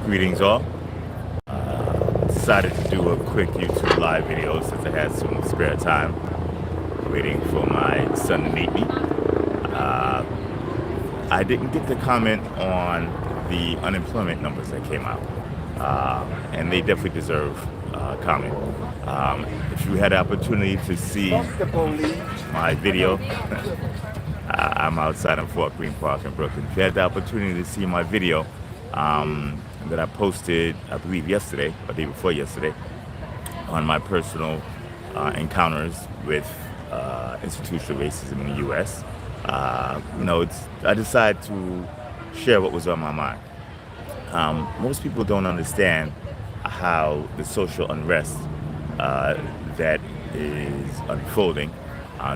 Greetings all. Decided to do a quick YouTube live video since I had some spare time waiting for my son to meet me. I didn't get to comment on the unemployment numbers that came out, and they definitely deserve comment. If you had the opportunity to see my video, I'm outside in Fort Greene Park in Brooklyn. If you had the opportunity to see my video, that I posted, I believe yesterday, or the day before yesterday, on my personal encounters with institutional racism in the U.S. I decided to share what was on my mind. Most people don't understand how the social unrest that is unfolding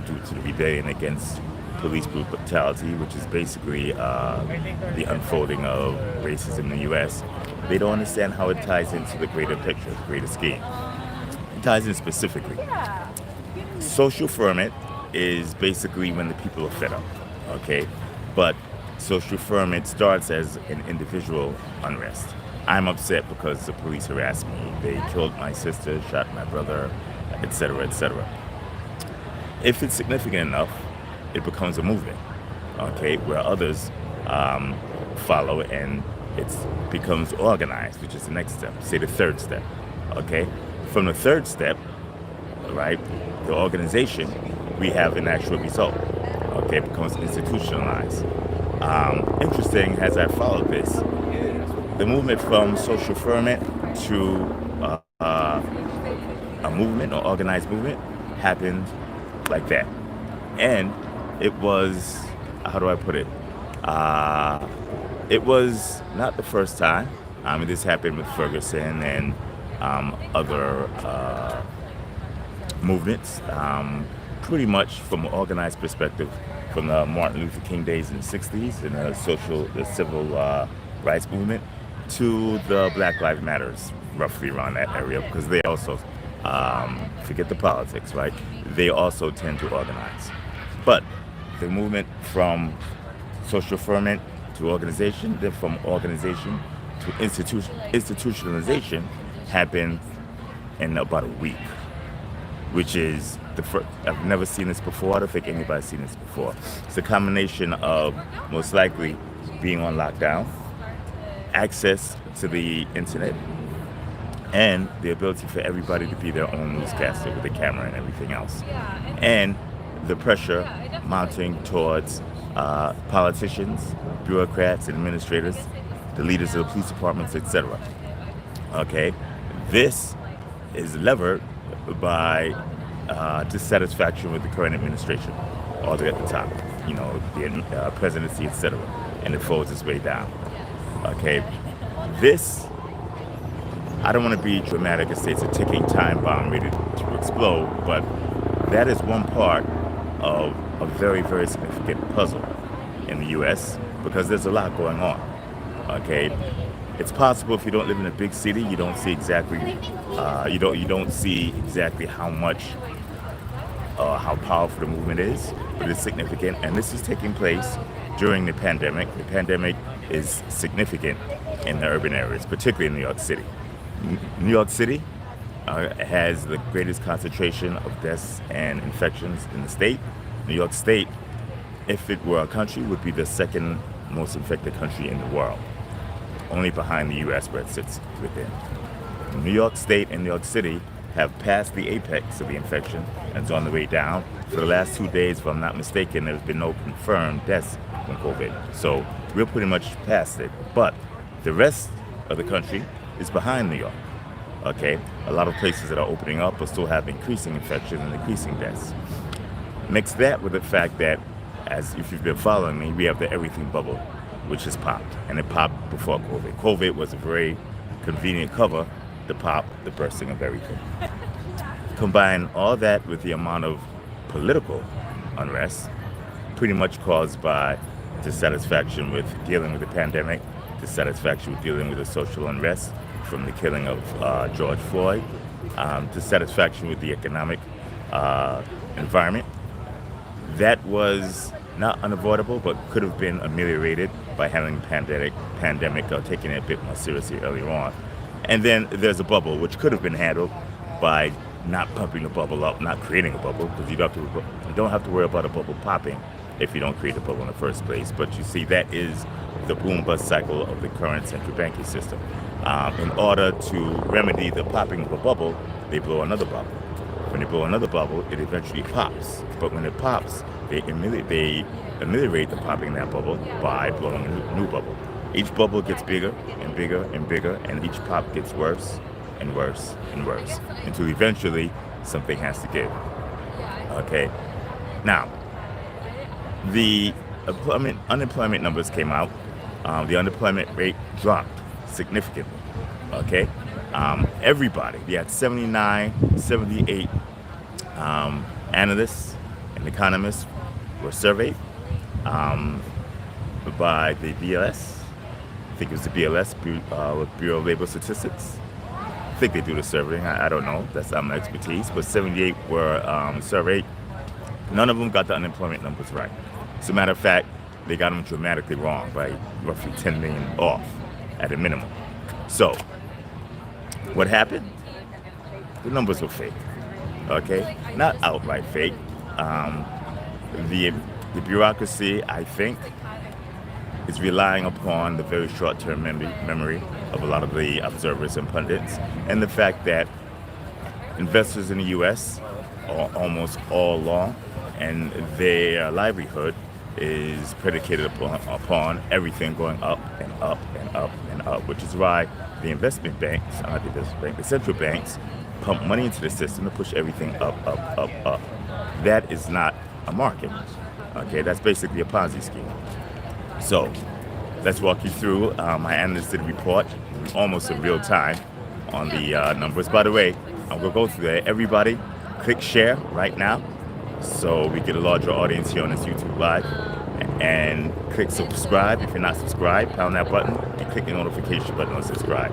due to the rebellion against police brutality, which is basically the unfolding of racism in the U.S. They don't understand how it ties into the greater picture, the greater scheme. It ties in specifically. Social ferment is basically when the people are fed up, okay? But social ferment starts as an individual unrest. I'm upset because the police harassed me. They killed my sister, shot my brother, etc., etc. If it's significant enough, it becomes a movement, okay, where others follow and it becomes organized, which is the next step, say the third step, okay? From the third step, right, the organization, we have an actual result, okay, it becomes institutionalized. Interesting, as I followed this, the movement from social ferment to a movement or organized movement happened like that. And it was, how do I put it? It was not the first time. This happened with Ferguson and other movements. Pretty much from an organized perspective, from the Martin Luther King days in the 60s and the civil rights movement to the Black Lives Matters, roughly around that area, because they also, forget the politics, right? They also tend to organize. But the movement from social ferment to organization, then from organization to institutionalization happened in about a week, which is the first. I've never seen this before. I don't think anybody's seen this before. It's a combination of most likely being on lockdown, access to the internet, and the ability for everybody to be their own newscaster with a camera and everything else. And the pressure mounting towards politicians, bureaucrats, administrators, the leaders of the police departments, etc. Okay, this is levered by dissatisfaction with the current administration, all the way at the top, the presidency, etc., and it folds its way down. Okay, this, I don't want to be dramatic and say it's a ticking time bomb ready to explode, but that is one part of a very, very significant puzzle in the U.S. because there's a lot going on. Okay, it's possible if you don't live in a big city, you don't see exactly, you don't see exactly how much, how powerful the movement is, but it's significant, and this is taking place during the pandemic. The pandemic is significant in the urban areas, particularly in New York City. New York City has the greatest concentration of deaths and infections in the state. New York State, if it were a country, would be the second most infected country in the world, only behind the U.S. where it sits within. New York State and New York City have passed the apex of the infection and it's on the way down. For the last 2 days, if I'm not mistaken, there's been no confirmed deaths from COVID. So we're pretty much past it. But the rest of the country is behind New York. Okay, a lot of places that are opening up will still have increasing infections and increasing deaths. Mix that with the fact that, as if you've been following me, we have the everything bubble, which has popped, and it popped before COVID. COVID was a very convenient cover to pop the bursting of everything. Combine all that with the amount of political unrest, pretty much caused by dissatisfaction with dealing with the pandemic, dissatisfaction with dealing with the social unrest from the killing of George Floyd, dissatisfaction with the economic environment. That was not unavoidable, but could have been ameliorated by handling pandemic or taking it a bit more seriously earlier on. And then there's a bubble, which could have been handled by not pumping the bubble up, not creating a bubble, because you don't have to worry about a bubble popping if you don't create a bubble in the first place. But you see, that is the boom-bust cycle of the current central banking system. In order to remedy the popping of a bubble, they blow another bubble. When they blow another bubble, it eventually pops. But when it pops, they ameliorate the popping of that bubble by blowing a new bubble. Each bubble gets bigger and bigger and bigger, and each pop gets worse and worse and worse, until eventually something has to give. Okay? Now, the unemployment numbers came out. The unemployment rate dropped significantly. Okay? Everybody, we had 78 analysts and economists were surveyed by the BLS. I think it was the BLS, Bureau of Labor Statistics. I think they do the surveying. I don't know. That's not my expertise. But 78 were surveyed. None of them got the unemployment numbers right. As a matter of fact, they got them dramatically wrong by roughly 10 million off at a minimum. So, what happened? The numbers were fake. Okay? Not outright fake. The bureaucracy, I think, is relying upon the very short-term memory of a lot of the observers and pundits, and the fact that investors in the U.S. are almost all long, and their livelihood is predicated upon everything going up and up and up and up, which is why the investment banks, not the investment bank, the central banks, pump money into the system to push everything up, up, up, up. That is not a market. Okay, that's basically a Ponzi scheme. So, let's walk you through. My analyst did a report almost in real time on the numbers. By the way, I'm going to go through that. Everybody, click share right now so we get a larger audience here on this YouTube Live. And click subscribe. If you're not subscribed, pound that button and click the notification button on subscribe.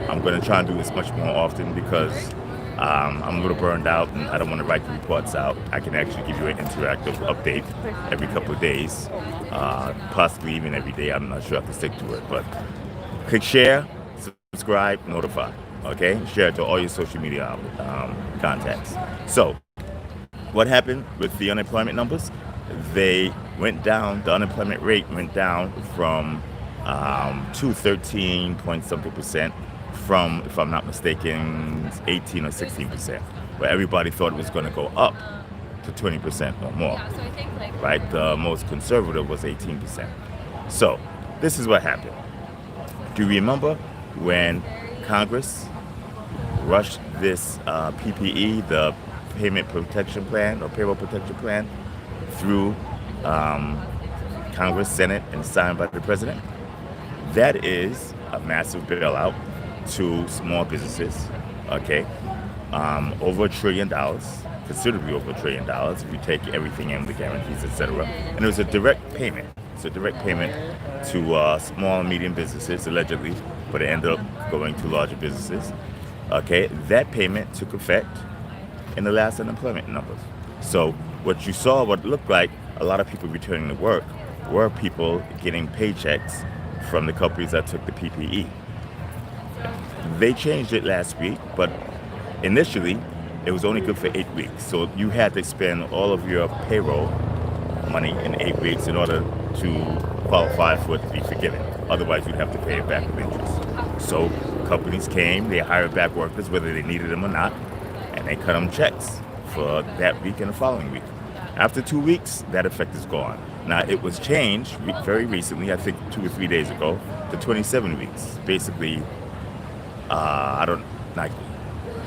I'm going to try and do this much more often because I'm a little burned out and I don't want to write the reports out. I can actually give you an interactive update every couple of days, possibly even every day. I'm not sure I can stick to it, but click share, subscribe, notify. Okay, share it to all your social media contacts. So, what happened with the unemployment numbers? They went down. The unemployment rate went down from 13 point something percent. From, if I'm not mistaken, 18 or 16%, where everybody thought it was going to go up to 20% or more, right? The most conservative was 18%. So, this is what happened. Do you remember when Congress rushed this PPE, the Payment Protection Plan or Payroll Protection Plan, through Congress, Senate, and signed by the President? That is a massive bailout to small businesses, okay, over $1 trillion, considerably over $1 trillion if you take everything in, the guarantees, etc. And it was a direct payment. It's a direct payment to small and medium businesses, allegedly, but it ended up going to larger businesses. Okay, that payment took effect in the last unemployment numbers. So what you saw, what looked like a lot of people returning to work, were people getting paychecks from the companies that took the PPE. They changed it last week, but initially it was only good for 8 weeks. So you had to spend all of your payroll money in 8 weeks in order to qualify for it to be forgiven. Otherwise, you'd have to pay it back with interest. So companies came, they hired back workers, whether they needed them or not, and they cut them checks for that week and the following week. After 2 weeks, that effect is gone. Now, it was changed very recently, I think 2 or 3 days ago, to 27 weeks. Basically,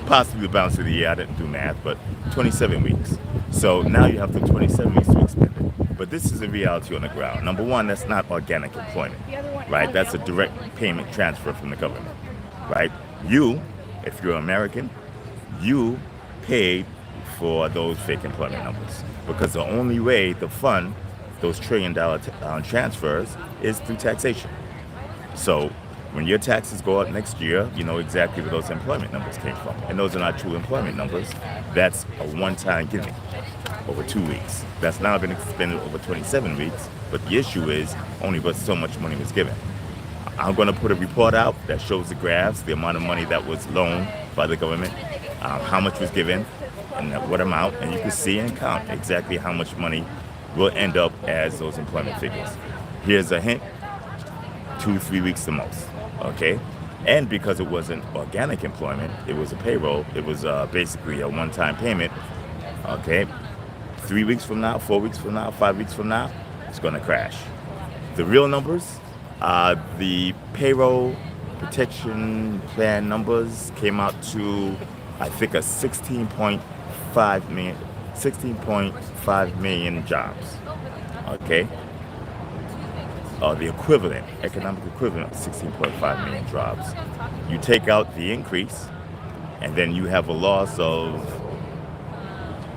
possibly the balance of the year, I didn't do math, but 27 weeks. So now you have the 27 weeks to expend it. But this is a reality on the ground. Number one, that's not organic employment, right? That's a direct payment transfer from the government, right? You, if you're American, you paid for those fake employment numbers, because the only way to fund those $1 trillion transfers is through taxation. So when your taxes go up next year, you know exactly where those employment numbers came from. And those are not true employment numbers. That's a one-time giving. over 2 weeks. That's now been extended over 27 weeks, but the issue is only but so much money was given. I'm going to put a report out that shows the graphs, the amount of money that was loaned by the government, how much was given, and at what amount, and you can see and count exactly how much money will end up as those employment figures. Here's a hint, 2-3 weeks the most, okay? And because it wasn't organic employment, it was a payroll, it was basically a one-time payment, okay? 3 weeks from now, 4 weeks from now, 5 weeks from now, it's going to crash. The real numbers, the payroll protection plan numbers came out to, I think, a 16.5 million jobs, okay? The equivalent, economic equivalent of 16.5 million jobs. You take out the increase, and then you have a loss of,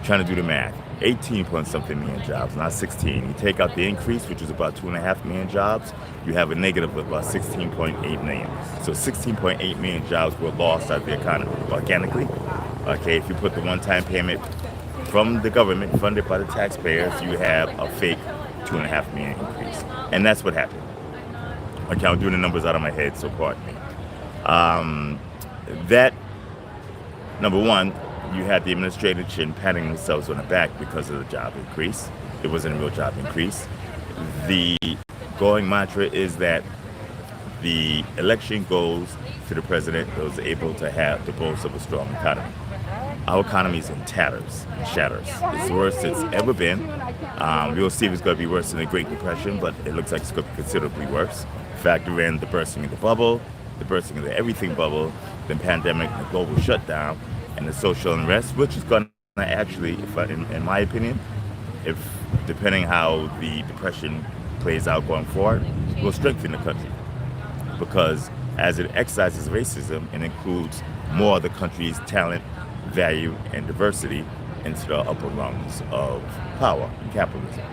trying to do the math, 18 point something million jobs, not 16. You take out the increase, which is about 2.5 million jobs, you have a negative of about 16.8 million. So 16.8 million jobs were lost out of the economy organically. Okay, if you put the one-time payment from the government, funded by the taxpayers, you have a fake 2.5 million increase. And that's what happened. Okay, I'm doing the numbers out of my head, so pardon me. That, number one, you had the administration patting themselves on the back because of the job increase. It wasn't a real job increase. The going mantra is that the election goes to the president who was able to have the boast of a strong economy. Our economy is in tatters and shatters. It's the worst it's ever been. We'll see if it's going to be worse than the Great Depression, but it looks like it's going to be considerably worse. Factor in the bursting of the bubble, the bursting of the everything bubble, the pandemic, the global shutdown, and the social unrest, which is going to actually, in my opinion, if depending how the depression plays out going forward, will strengthen the country. Because as it excises racism, it includes more of the country's talent, value, and diversity into the upper rungs of power and capitalism.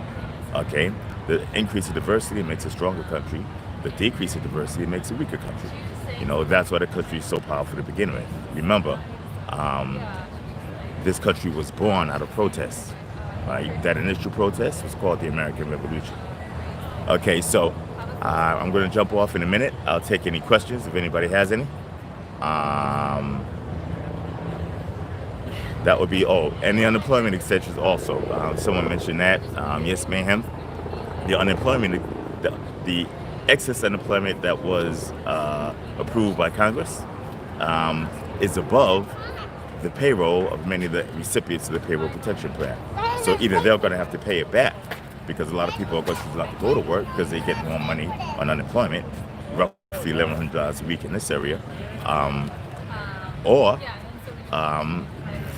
Okay? The increase of diversity makes a stronger country. The decrease of diversity makes a weaker country. You know, that's why the country is so powerful to begin with. Remember, this country was born out of protests. Right? That initial protest was called the American Revolution. Okay, so I'm going to jump off in a minute. I'll take any questions if anybody has any. That would be, and the unemployment extensions also. Someone mentioned that. Yes, ma'am. The unemployment, the excess unemployment that was approved by Congress is above the payroll of many of the recipients of the payroll protection plan. So either they're going to have to pay it back because a lot of people are going to have to go to work because they get more money on unemployment, roughly $1,100 a week in this area, or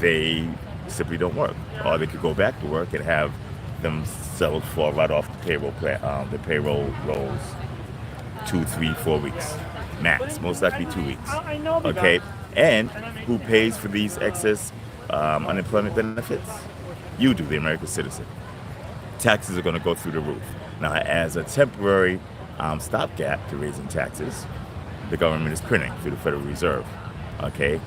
they simply don't work, or they could go back to work and have themselves fall right off the payroll plan. The payroll rolls 2, 3, 4 weeks max, most likely 2 weeks. Okay, and who pays for these excess unemployment benefits? You do, the American citizen. Taxes are going to go through the roof. Now, as a temporary stopgap to raising taxes, the government is printing through the Federal Reserve. Okay,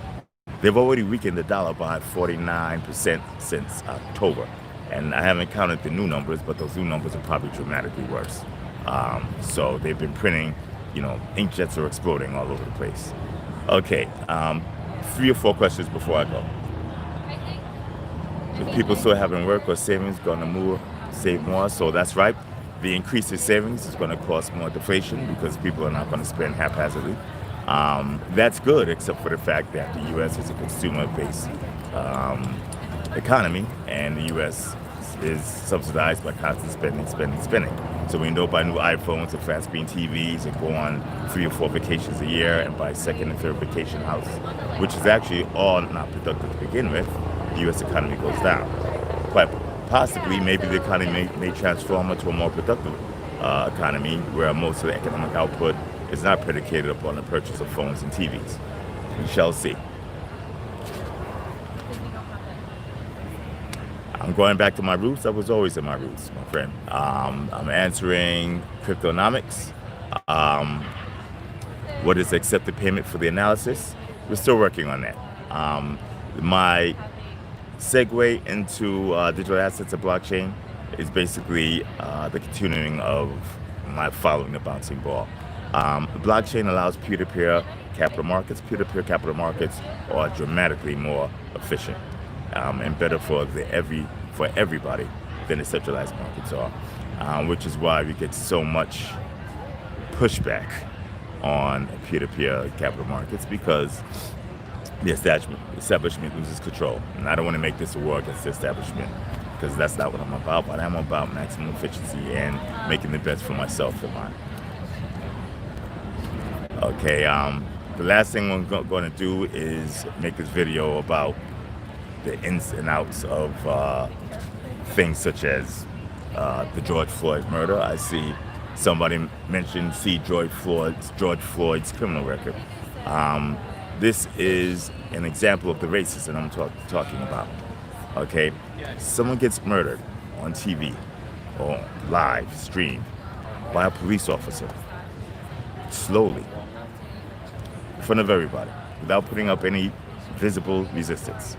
they've already weakened the dollar by 49% since October. And I haven't counted the new numbers, but those new numbers are probably dramatically worse. So they've been printing, inkjets are exploding all over the place. Okay, 3 or 4 questions before I go. If people still having work or savings, going to save more, so that's right. The increase in savings is going to cause more deflation because people are not going to spend haphazardly. That's good, except for the fact that the U.S. is a consumer-based economy, and the U.S. is subsidized by constant spending. So we know buy new iPhones and flat screen TVs and go on 3 or 4 vacations a year and buy second and third vacation house, which is actually all not productive to begin with. The U.S. economy goes down. But possibly, maybe the economy may transform into a more productive economy where most of the economic output is not predicated upon the purchase of phones and TVs. We shall see. I'm going back to my roots. I was always in my roots, my friend. I'm answering cryptonomics. What is accepted payment for the analysis? We're still working on that. My segue into digital assets and blockchain is basically the continuing of my following the bouncing ball. Blockchain allows peer-to-peer capital markets. Peer-to-peer capital markets are dramatically more efficient and better for everybody than the centralized markets are, which is why we get so much pushback on peer-to-peer capital markets, because the establishment loses control. And I don't want to make this a war against the establishment, because that's not what I'm about, but I'm about maximum efficiency and making the best for myself and mine. Okay, the last thing I'm going to do is make this video about the ins and outs of things such as the George Floyd murder. I see somebody mentioned George Floyd's criminal record. This is an example of the racism I'm talking about. Okay, someone gets murdered on TV or live streamed by a police officer, slowly, in front of everybody, without putting up any visible resistance.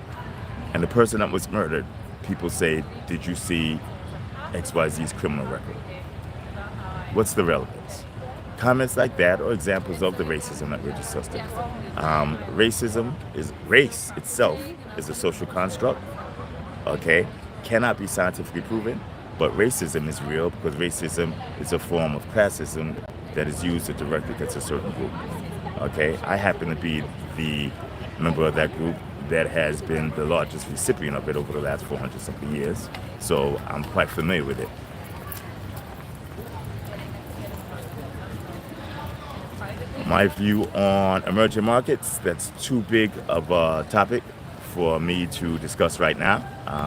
And the person that was murdered, people say, "Did you see XYZ's criminal record?" What's the relevance? Comments like that are examples of the racism that we're discussing. Race itself is a social construct, okay? Cannot be scientifically proven, but racism is real, because racism is a form of classism that is used to direct against a certain group, okay? I happen to be the member of that group that has been the largest recipient of it over the last 400-something years, so I'm quite familiar with it. My view on emerging markets, that's too big of a topic for me to discuss right now.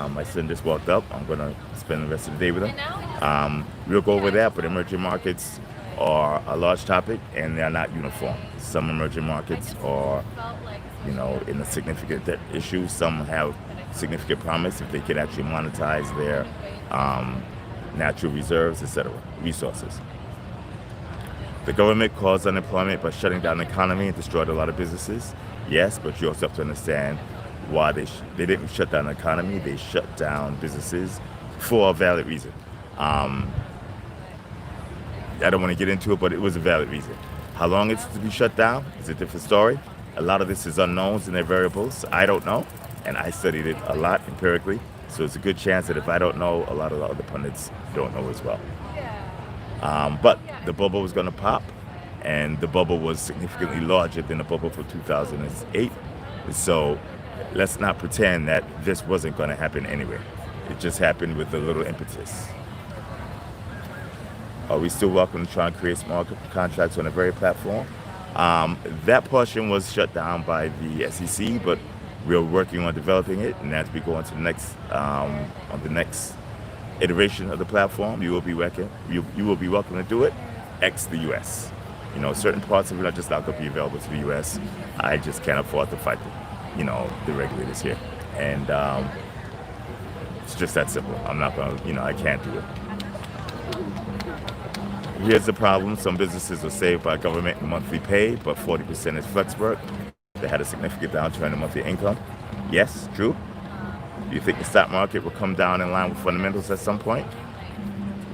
My son just walked up. I'm going to spend the rest of the day with him. We'll go over that, but emerging markets are a large topic, and they're not uniform. Some emerging markets are, in a significant issue. Some have significant promise if they can actually monetize their natural reserves, etc., resources. The government caused unemployment by shutting down the economy and destroyed a lot of businesses. Yes, but you also have to understand why they didn't shut down the economy. They shut down businesses for a valid reason. I don't want to get into it, but it was a valid reason. How long it's to be shut down is a different story. A lot of this is unknowns and their variables. I don't know, and I studied it a lot empirically. So it's a good chance that if I don't know, a lot of the other pundits don't know as well. But the bubble was going to pop, and the bubble was significantly larger than the bubble for 2008. So let's not pretend that this wasn't going to happen anyway. It just happened with a little impetus. Are we still welcome to try and create smart contracts on the very platform? That portion was shut down by the SEC, but we're working on developing it, and as we go on to the next iteration of the platform, you will be welcome to do it, ex the U.S. Certain parts of it are just not going to be available to the U.S. I just can't afford to fight the regulators here, and it's just that simple. I'm not going to, I can't do it. Here's the problem: some businesses are saved by government in monthly pay, but 40% is flex work. They had a significant downturn in monthly income. Yes, true. Do you think the stock market will come down in line with fundamentals at some point?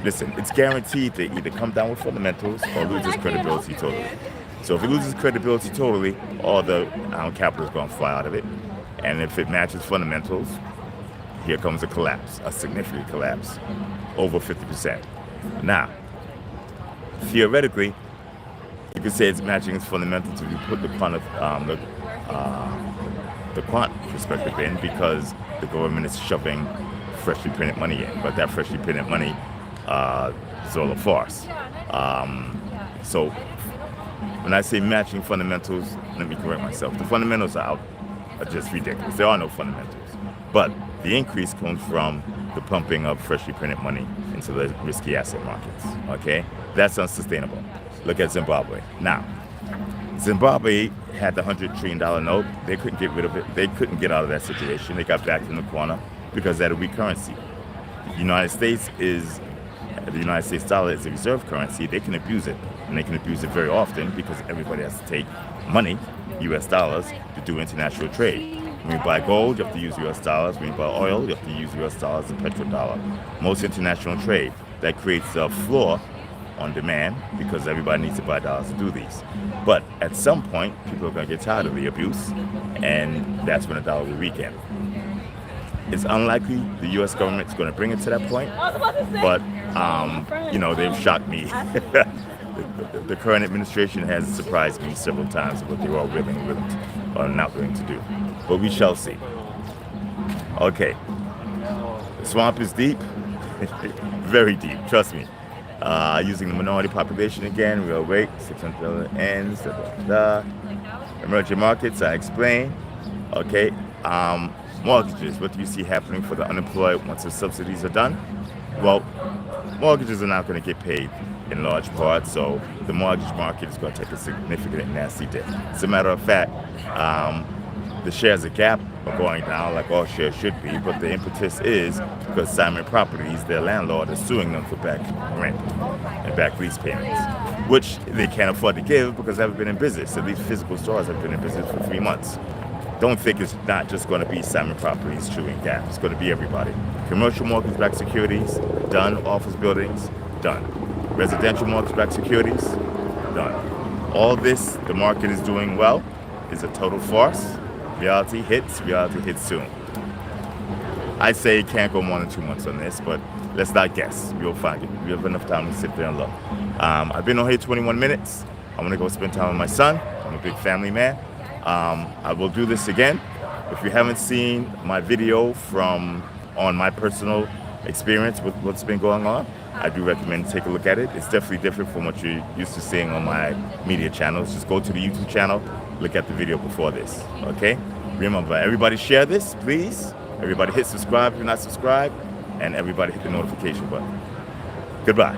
Listen, it's guaranteed to either come down with fundamentals or lose its credibility totally. So if it loses credibility totally, all the capital is going to fly out of it. And if it matches fundamentals, here comes a collapse, a significant collapse, over 50%. Now, theoretically, you could say it's matching its fundamentals if you put the quant perspective in, because the government is shoving freshly printed money in, but that freshly printed money is all a farce. So when I say matching fundamentals, let me correct myself. The fundamentals are just ridiculous. There are no fundamentals. But the increase comes from the pumping of freshly printed money into the risky asset markets. Okay? That's unsustainable. Look at Zimbabwe. Now, Zimbabwe had the $100 trillion note. They couldn't get rid of it. They couldn't get out of that situation. They got backed in the corner because they had a weak currency. The United States dollar is a reserve currency. They can abuse it, and they can abuse it very often because everybody has to take money, U.S. dollars, to do international trade. When you buy gold, you have to use US dollars. When you buy oil, you have to use US dollars and petrodollar. Most international trade, that creates a floor on demand because everybody needs to buy dollars to do these. But at some point, people are going to get tired of the abuse, and that's when the dollar will weaken. It's unlikely the U.S. government is going to bring it to that point, but they've shocked me. The current administration has surprised me several times of what they are willing or not willing to do. But we shall see. Okay. The swamp is deep. Very deep, trust me. Using the minority population again, real rate, $600 ends, emerging markets, I explained. Okay. Mortgages, what do you see happening for the unemployed once the subsidies are done? Well, mortgages are not going to get paid in large part, so the mortgage market is going to take a significant and nasty dip. As a matter of fact, the shares of Gap are going down like all shares should be, but the impetus is because Simon Properties, their landlord, is suing them for back rent and back lease payments, which they can't afford to give because they haven't been in business. So these physical stores have been in business for 3 months. Don't think it's not just going to be Simon Properties chewing Gap. It's going to be everybody. Commercial mortgage-backed securities, done. Office buildings, done. Residential mortgage-backed securities, done. All this, the market is doing well, is a total farce. Reality hits soon. I'd say it can't go more than 2 months on this, but let's not guess. We'll find it. We have enough time to sit there and look. I've been on here 21 minutes. I'm going to go spend time with my son. I'm a big family man. I will do this again. If you haven't seen my video on my personal experience with what's been going on, I do recommend to take a look at it. It's definitely different from what you're used to seeing on my media channels. Just go to the YouTube channel, look at the video before this, okay? Remember, everybody share this, please. Everybody hit subscribe if you're not subscribed, and everybody hit the notification button. Goodbye.